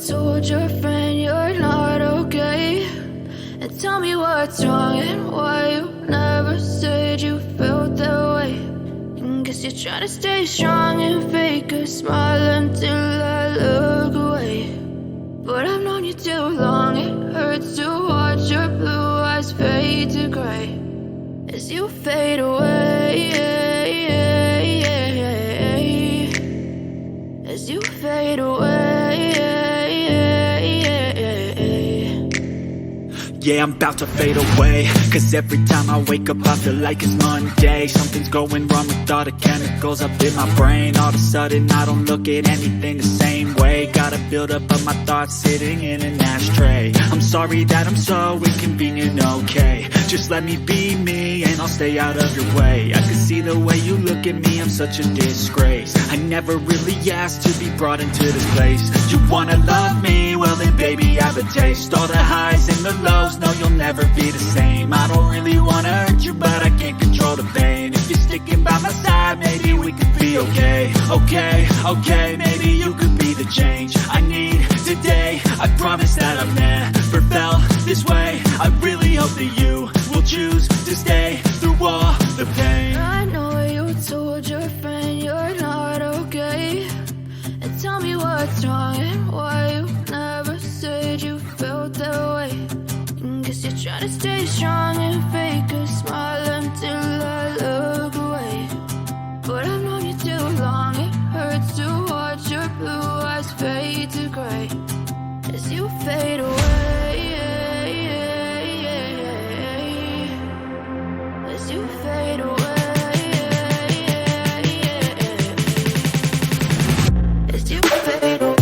told your friend you're not okay, and tell me what's wrong and why you never said you felt that way. And guess you're trying to stay strong and fake a smile until I look away. But I've known you too long, it hurts to watch your blue eyes fade to gray as you fade away, as you fade away. Yeah, I'm about to fade away, cause every time I wake up I feel like it's Monday. Something's going wrong with all the chemicals up in my brain. All of a sudden I don't look at anything the same way. Gotta build up of my thoughts sitting in an ashtray. I'm sorry that I'm so inconvenient, okay. Just let me be me and I'll stay out of your way. I can see the way you look at me, I'm such a disgrace. I never really asked to be brought into this place. You wanna love me? Well then baby I have a taste. All the highs and the lows, no you'll never be the same. I don't really wanna hurt you but I can't control the pain. If you're sticking by my side maybe we could be okay. Okay, maybe you could be the change I need today. I promise that I've never felt this way. I really hope that you will choose to stay through all the pain. I know you told your friend you're not okay, and tell me what's wrong and why you never said you felt that way. And guess you're trying to stay strong and fake a smile until I look away. But I've known you too long, it hurts to watch your blue eyes fade to gray as you fade away, as you fade away, as you fade away.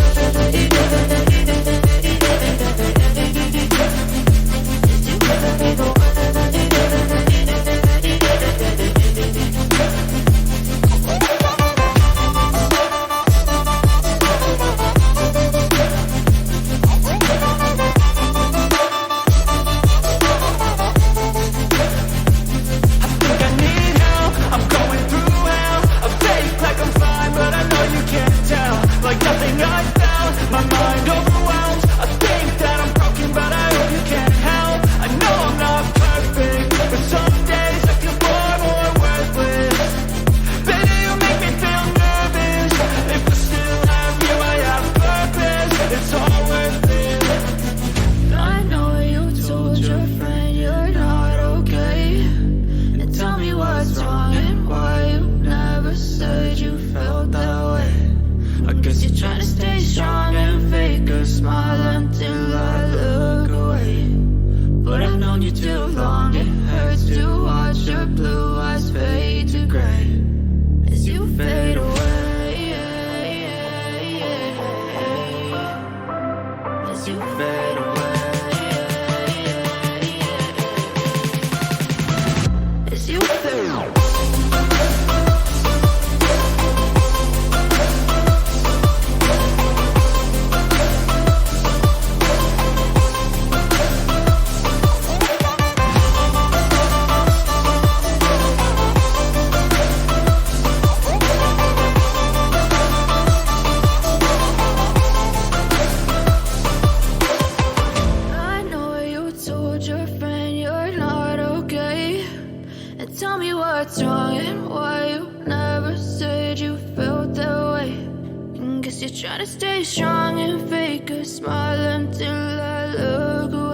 Trying to stay strong and fake a smile until I look away.